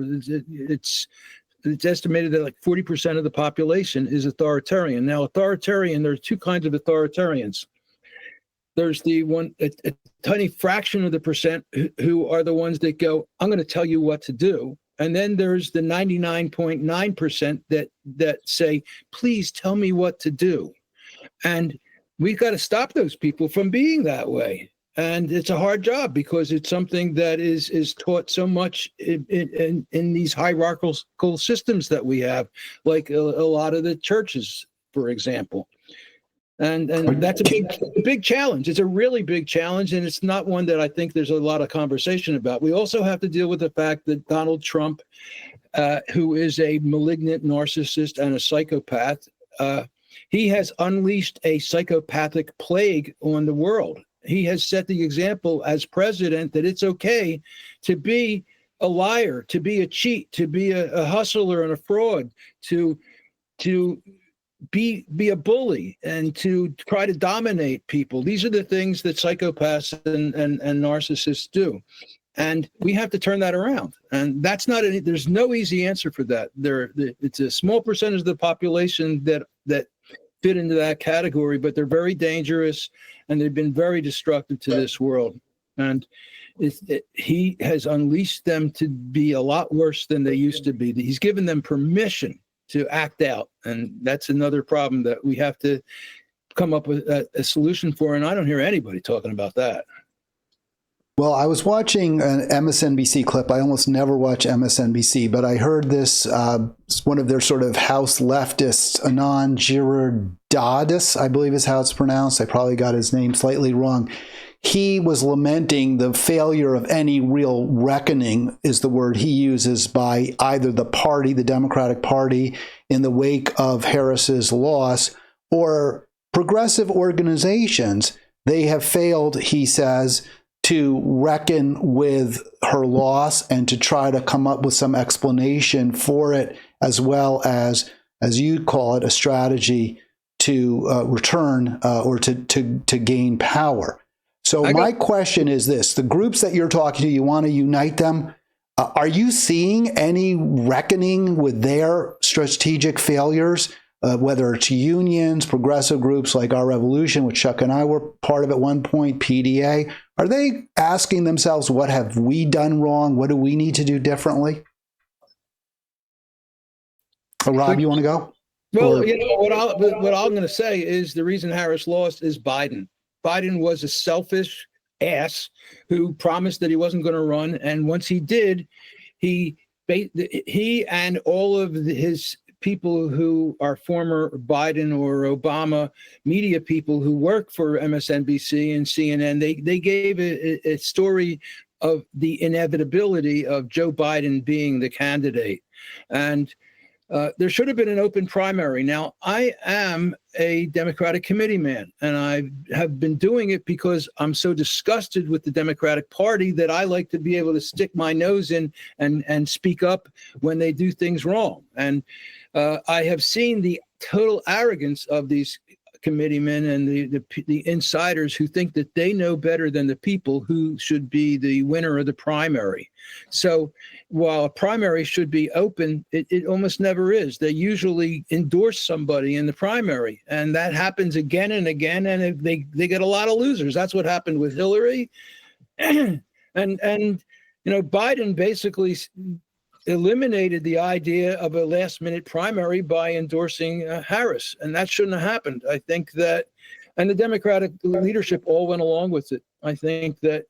It's estimated that like 40% of the population is authoritarian. Now, there are two kinds of authoritarians. There's the one, a tiny fraction of the percent who are the ones that go, I'm going to tell you what to do. And then there's the 99.9% that say, please tell me what to do. And we've got to stop those people from being that way. And it's a hard job because it's something that is taught so much in these hierarchical systems that we have, like a lot of the churches, for example. And that's a big challenge. It's a really big challenge, and it's not one that I think there's a lot of conversation about. We also have to deal with the fact that Donald Trump, who is a malignant narcissist and a psychopath, he has unleashed a psychopathic plague on the world. He has set the example as president that it's okay to be a liar, to be a cheat, to be a hustler and a fraud, to be a bully, and to try to dominate people. These are the things that psychopaths and narcissists do. And we have to turn that around. And there's no easy answer for that. It's a small percentage of the population that fit into that category, but they're very dangerous and they've been very destructive to this world. And he has unleashed them to be a lot worse than they used to be. He's given them permission to act out. And that's another problem that we have to come up with a solution for. And I don't hear anybody talking about that. Well, I was watching an MSNBC clip. I almost never watch MSNBC, but I heard this, one of their sort of house leftists, Anand Giridharadas, I believe is how it's pronounced. I probably got his name slightly wrong. He was lamenting the failure of any real reckoning, is the word he uses, by either the party, the Democratic Party, in the wake of Harris's loss, or progressive organizations. They have failed, he says, to reckon with her loss and to try to come up with some explanation for it, as well as you call it, a strategy to return or to gain power. So my question is this: the groups that you're talking to, you want to unite them. Are you seeing any reckoning with their strategic failures? Whether it's unions, progressive groups like Our Revolution, which Chuck and I were part of at one point, PDA, are they asking themselves, what have we done wrong? What do we need to do differently? Rob, you want to go? Well, what I'm going to say is the reason Harris lost is Biden. Biden was a selfish ass who promised that he wasn't going to run. And once he did, he and all of his people who are former Biden or Obama media people who work for MSNBC and CNN, they gave a story of the inevitability of Joe Biden being the candidate. And There should have been an open primary. Now, I am a Democratic committee man, and I have been doing it because I'm so disgusted with the Democratic Party that I like to be able to stick my nose in and speak up when they do things wrong. And I have seen the total arrogance of these committeemen and the insiders who think that they know better than the people who should be the winner of the primary. So while a primary should be open, it almost never is. They usually endorse somebody in the primary, and that happens again and again, and they get a lot of losers. That's what happened with Hillary. and Biden basically eliminated the idea of a last-minute primary by endorsing Harris, and that shouldn't have happened. I think that, and the Democratic leadership all went along with it. I think that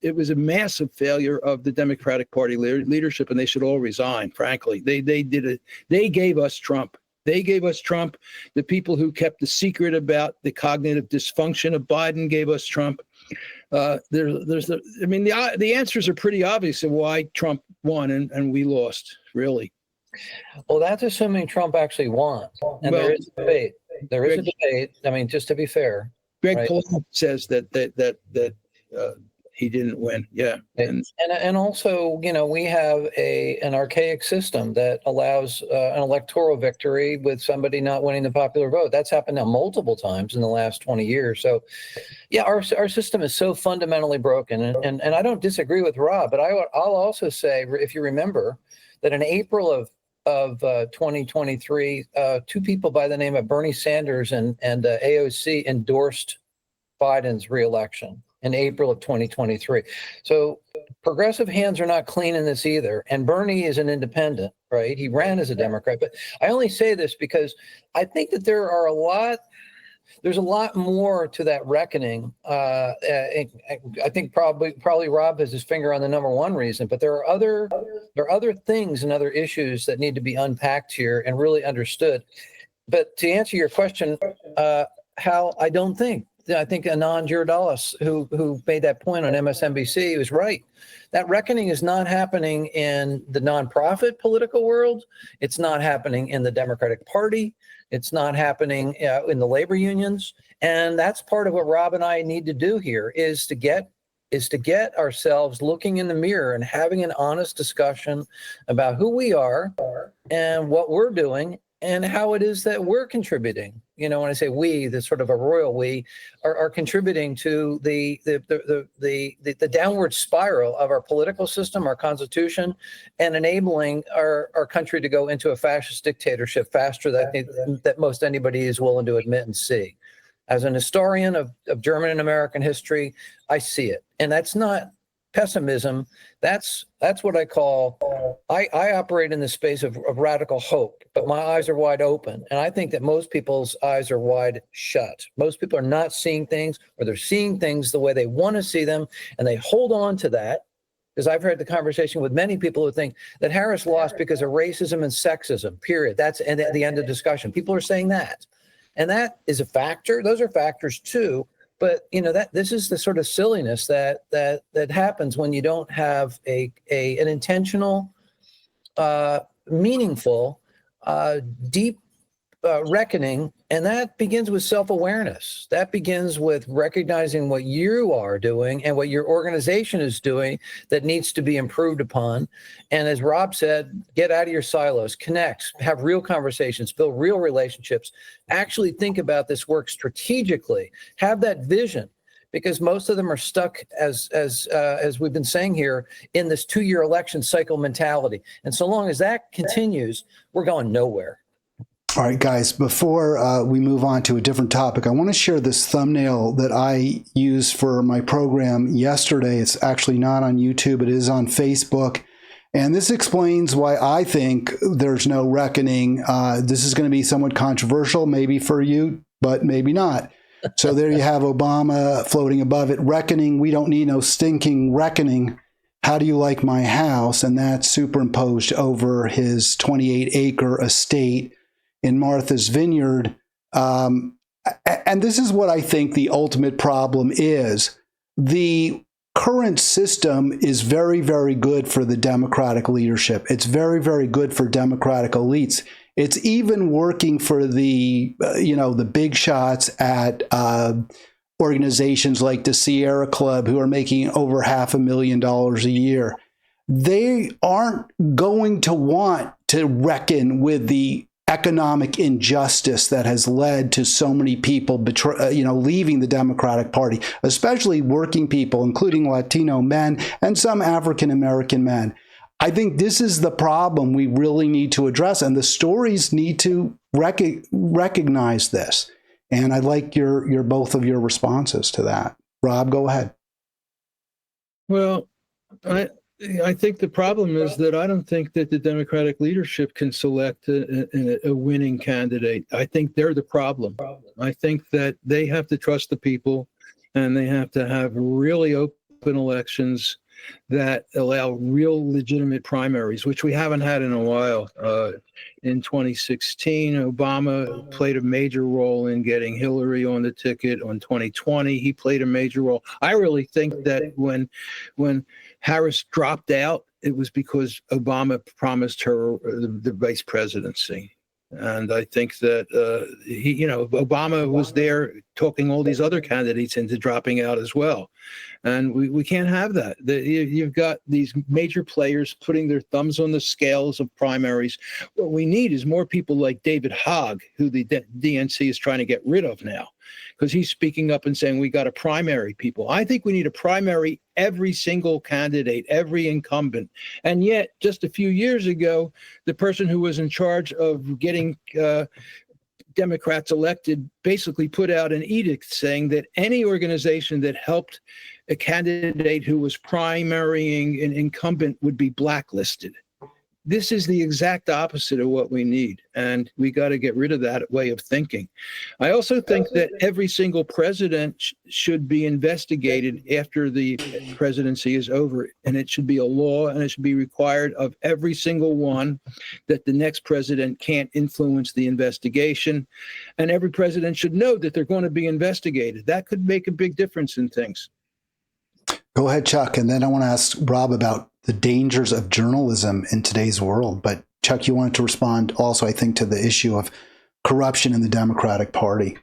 it was a massive failure of the Democratic Party leadership, and they should all resign. Frankly, they did it. They gave us Trump. They gave us Trump. The people who kept the secret about the cognitive dysfunction of Biden gave us Trump. The answers are pretty obvious of why Trump won and we lost, really. Well, that's assuming Trump actually won. And there is a debate. There is a debate. I mean, just to be fair. Greg Paul says that he didn't win. Yeah. And also, we have an archaic system that allows an electoral victory with somebody not winning the popular vote. That's happened now multiple times in the last 20 years. So, yeah, our system is so fundamentally broken. And I don't disagree with Rob, but I'll also say, if you remember, that in April of 2023, two people by the name of Bernie Sanders and AOC endorsed Biden's reelection in April of 2023. So progressive hands are not clean in this either. And Bernie is an independent, right? He ran as a Democrat. But I only say this because I think that there's a lot more to that reckoning. I think probably Rob has his finger on the number one reason, but there are other things and other issues that need to be unpacked here and really understood. But to answer your question, Hal, I think Anand Giridharadas, who made that point on MSNBC, was right. That reckoning is not happening in the nonprofit political world. It's not happening in the Democratic Party. It's not happening in the labor unions. And that's part of what Rob and I need to do here is to get ourselves looking in the mirror and having an honest discussion about who we are and what we're doing and how it is that we're contributing. When I say we, the sort of a royal we, are contributing to the downward spiral of our political system, our constitution, and enabling our country to go into a fascist dictatorship faster than most anybody is willing to admit and see. As an historian of German and American history, I see it. And that's not pessimism. That's what I call, I operate in the space of radical hope, but my eyes are wide open. And I think that most people's eyes are wide shut. Most people are not seeing things, or they're seeing things the way they want to see them. And they hold on to that, because I've heard the conversation with many people who think that Harris lost because of racism and sexism, period. That's at the end of discussion. People are saying that. And that is a factor. Those are factors too. But that this is the sort of silliness that happens when you don't have an intentional, meaningful, deep reckoning, and that begins with self-awareness. That begins with recognizing what you are doing and what your organization is doing that needs to be improved upon. And as Rob said, get out of your silos, connect, have real conversations, build real relationships, actually think about this work strategically, have that vision, because most of them are stuck, as we've been saying here, in this 2-year election cycle mentality. And so long as that continues, we're going nowhere. All right, guys, before we move on to a different topic, I want to share this thumbnail that I used for my program yesterday. It's actually not on YouTube. It is on Facebook. And this explains why I think there's no reckoning. This is going to be somewhat controversial, maybe for you, but maybe not. So there you have Obama floating above it. Reckoning. We don't need no stinking reckoning. How do you like my house? And that's superimposed over his 28-acre estate in Martha's Vineyard. And this is what I think the ultimate problem is. The current system is very, very good for the Democratic leadership. It's very, very good for Democratic elites. It's even working for the, the big shots at organizations like the Sierra Club, who are making over $500,000 a year. They aren't going to want to reckon with the economic injustice that has led to so many people leaving the Democratic Party, especially working people, including Latino men and some African American men. I think this is the problem we really need to address, and the stories need to recognize this. And I'd like your both of your responses to that. Rob, go ahead. Well, I think the problem is that I don't think that the Democratic leadership can select a winning candidate. I think they're the problem. I think that they have to trust the people, and they have to have really open elections that allow real legitimate primaries, which we haven't had in a while. In 2016, Obama played a major role in getting Hillary on the ticket. On 2020, he played a major role. I really think that when Harris dropped out, it was because Obama promised her the vice presidency. And I think that Obama was there talking all these other candidates into dropping out as well. And we can't have that. You've got these major players putting their thumbs on the scales of primaries. What we need is more people like David Hogg, who the DNC is trying to get rid of now, because he's speaking up and saying we got to primary people. I think we need to primary every single candidate, every incumbent. And yet, just a few years ago, the person who was in charge of getting Democrats elected basically put out an edict saying that any organization that helped a candidate who was primarying an incumbent would be blacklisted. This is the exact opposite of what we need, and we got to get rid of that way of thinking. I also think that every single president should be investigated after the presidency is over, and it should be a law, and it should be required of every single one that the next president can't influence the investigation, and every president should know that they're going to be investigated. That could make a big difference in things. Go ahead, Chuck, and then I want to ask Rob about the dangers of journalism in today's world. But Chuck, you wanted to respond also, I think, to the issue of corruption in the Democratic Party.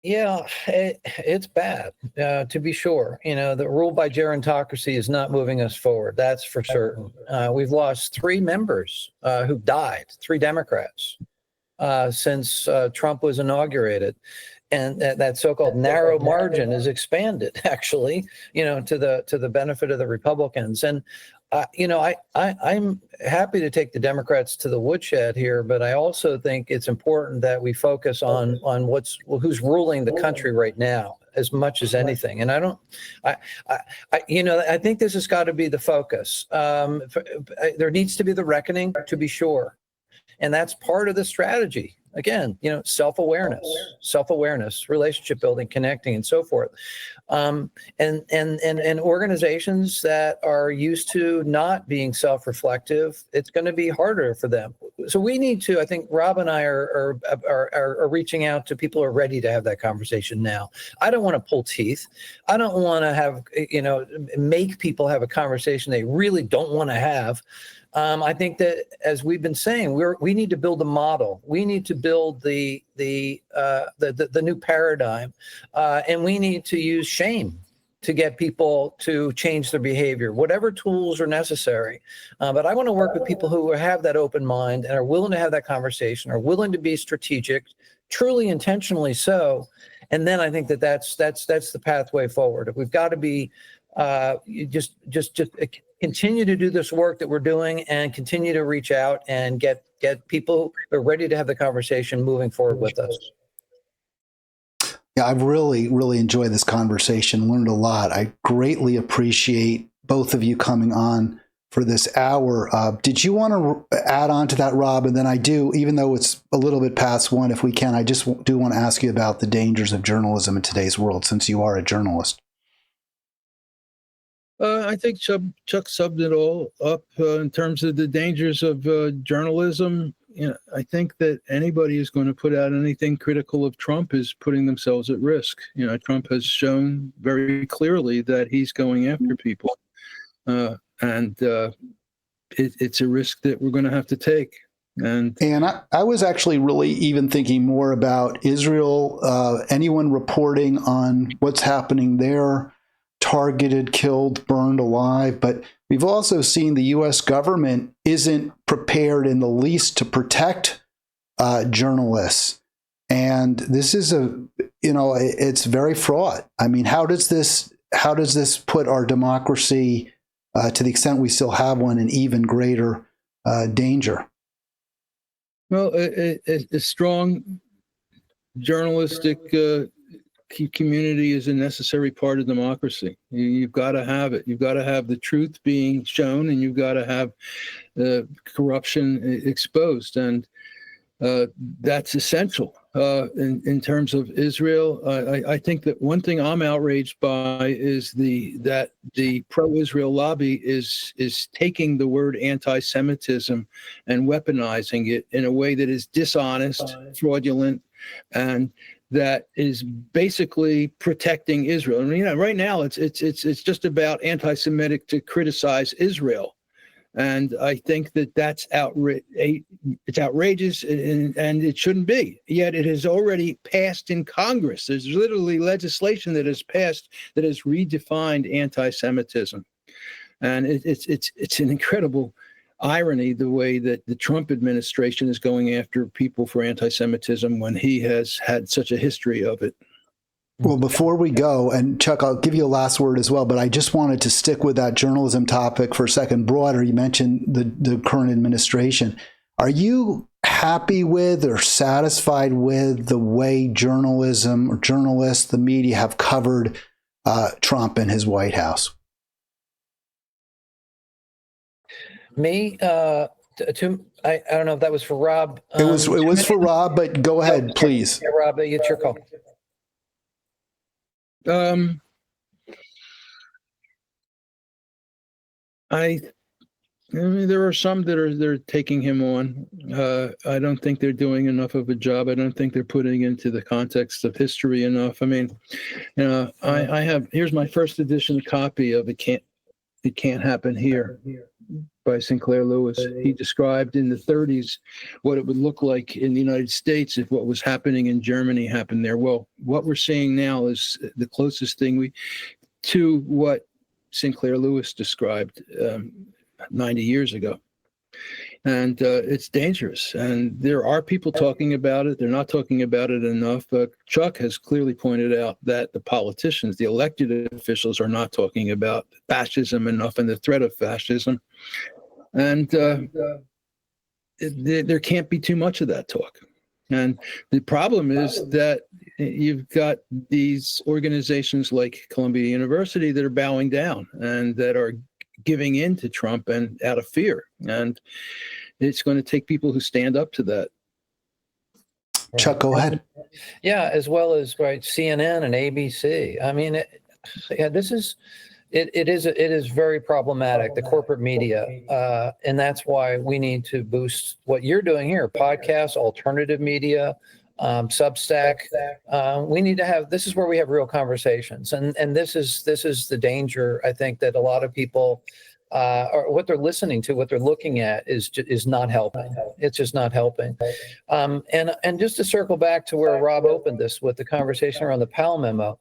Yeah, it's bad, to be sure. The rule by gerontocracy is not moving us forward. That's for certain. We've lost 3 members who've died, 3 Democrats, since Trump was inaugurated. And that so-called narrow margin is expanded, actually, to the benefit of the Republicans. And I'm happy to take the Democrats to the woodshed here, but I also think it's important that we focus on who's ruling the country right now as much as anything. And I think this has got to be the focus. There needs to be the reckoning, to be sure, and that's part of the strategy. Again, self-awareness, relationship building, connecting, and so forth. And organizations that are used to not being self-reflective, it's going to be harder for them. So we need to, I think Rob and I are reaching out to people who are ready to have that conversation now. I don't want to pull teeth. I don't want to have, make people have a conversation they really don't want to have. I think that, as we've been saying, we need to build a model. We need to build the new paradigm, and we need to use shame to get people to change their behavior, whatever tools are necessary. But I want to work with people who have that open mind and are willing to have that conversation, are willing to be strategic, truly intentionally so. And then I think that's the pathway forward. We've got to be just continue to do this work that we're doing and continue to reach out and get people who are ready to have the conversation moving forward with us. Yeah, I've really, really enjoyed this conversation, learned a lot. I greatly appreciate both of you coming on for this hour. Did you want to add on to that, Rob? And then I do, even though it's a little bit past 1, if we can, I just do want to ask you about the dangers of journalism in today's world, since you are a journalist. I think Chuck summed it all up in terms of the dangers of journalism. I think that anybody who's going to put out anything critical of Trump is putting themselves at risk. Trump has shown very clearly that he's going after people, and it's a risk that we're going to have to take. And I was actually really even thinking more about Israel, anyone reporting on what's happening there, targeted, killed, burned alive. But we've also seen the U.S. government isn't prepared in the least to protect journalists. And this is it's very fraught. I mean, how does this put our democracy, to the extent we still have one, in even greater danger? Well, a strong journalistic community is a necessary part of democracy. You've got to have it. You've got to have the truth being shown, and you've got to have corruption exposed, and that's essential. In terms of Israel, I think that one thing I'm outraged by is that the pro-Israel lobby is taking the word anti-Semitism and weaponizing it in a way that is dishonest, fraudulent, and that is basically protecting Israel. I mean, right now it's just about anti-Semitic to criticize Israel. And I think that that's it's outrageous, and it shouldn't be. Yet it has already passed in Congress. There's literally legislation that has passed that has redefined anti-Semitism, and it's an incredible irony the way that the Trump administration is going after people for anti-Semitism when he has had such a history of it. Well, before we go, and Chuck, I'll give you a last word as well, but I just wanted to stick with that journalism topic for a second broader. You mentioned the current administration. Are you happy with or satisfied with the way journalism or journalists, the media, have covered Trump and his White House? Me, I don't know if that was for Rob. It was for Rob, but go ahead, please. Yeah, Rob, it's your call. I mean, there are some they're taking him on. I don't think they're doing enough of a job. I don't think they're putting into the context of history enough. I mean, I have, here's my first edition copy of It Can't Happen Here by Sinclair Lewis. He described in the 30s what it would look like in the United States if what was happening in Germany happened there. Well, what we're seeing now is the closest thing to what Sinclair Lewis described 90 years ago. And it's dangerous. And there are people talking about it. They're not talking about it enough. Chuck has clearly pointed out that the politicians, the elected officials, are not talking about fascism enough and the threat of fascism. And there can't be too much of that talk. And the problem is that you've got these organizations like Columbia University that are bowing down and that are giving in to Trump and out of fear. And it's going to take people who stand up to that. Chuck, go ahead. Yeah, as well as CNN and ABC. I mean, it is very problematic, the corporate media, and that's why we need to boost what you're doing here: podcasts, alternative media, Substack. We need to have. This is where we have real conversations, and this is the danger. I think that a lot of people, or what they're listening to, what they're looking at, is not helping. It's just not helping. And just to circle back to where Rob opened this with the conversation around the Powell memo.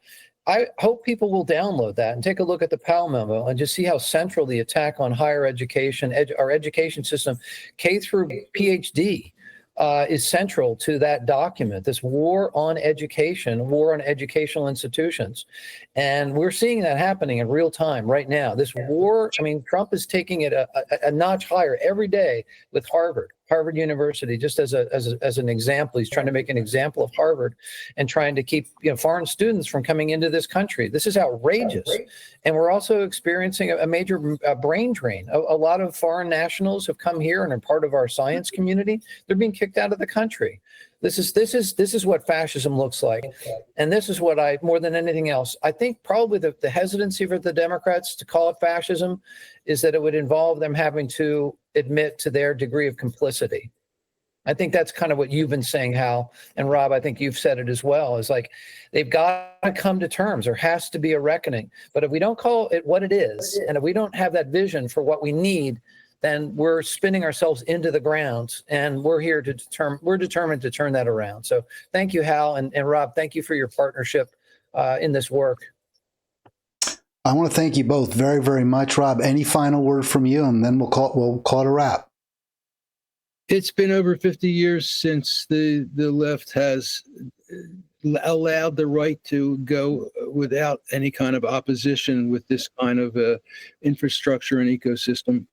I hope people will download that and take a look at the Powell memo and just see how central the attack on higher education, our education system, K through PhD, is central to that document, this war on education, war on educational institutions. And we're seeing that happening in real time right now. This war, I mean, Trump is taking it a notch higher every day with Harvard University, just as an example. He's trying to make an example of Harvard and trying to keep foreign students from coming into this country. This is outrageous. And we're also experiencing a major brain drain. A lot of foreign nationals have come here and are part of our science community. They're being kicked out of the country. This is what fascism looks like. And this is what more than anything else, I think probably the hesitancy for the Democrats to call it fascism is that it would involve them having to admit to their degree of complicity. I think that's kind of what you've been saying, Hal. And Rob, I think you've said it as well. Is like they've got to come to terms. There has to be a reckoning. But if we don't call it what it is, and if we don't have that vision for what we need, then we're spinning ourselves into the ground. And we're here to we're determined to turn that around. So thank you, Hal. And Rob, thank you for your partnership in this work. I want to thank you both very, very much. Rob, any final word from you, and then we'll call it a wrap. It's been over 50 years since the left has allowed the right to go without any kind of opposition with this kind of infrastructure and ecosystem.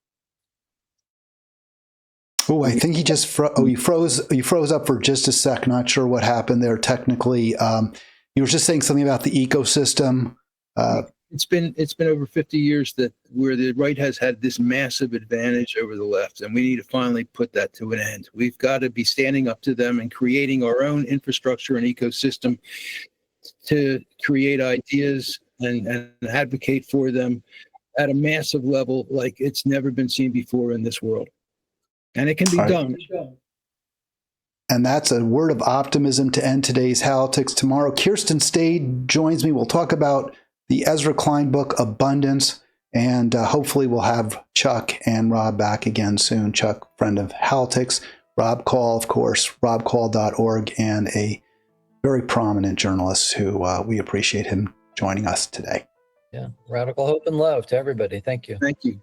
Oh, I think you just you froze up for just a sec. Not sure what happened there technically. You were just saying something about the ecosystem. It's been over 50 years where the right has had this massive advantage over the left, and we need to finally put that to an end. We've got to be standing up to them and creating our own infrastructure and ecosystem to create ideas and advocate for them at a massive level like it's never been seen before in this world. And it can be done. And that's a word of optimism to end today's Halitics. Tomorrow, Kirsten Stade joins me. We'll talk about the Ezra Klein book, Abundance, and hopefully we'll have Chuck and Rob back again soon. Chuck, friend of Halitics, Rob Kall, of course, robkall.org, and a very prominent journalist who we appreciate him joining us today. Yeah, radical hope and love to everybody. Thank you. Thank you.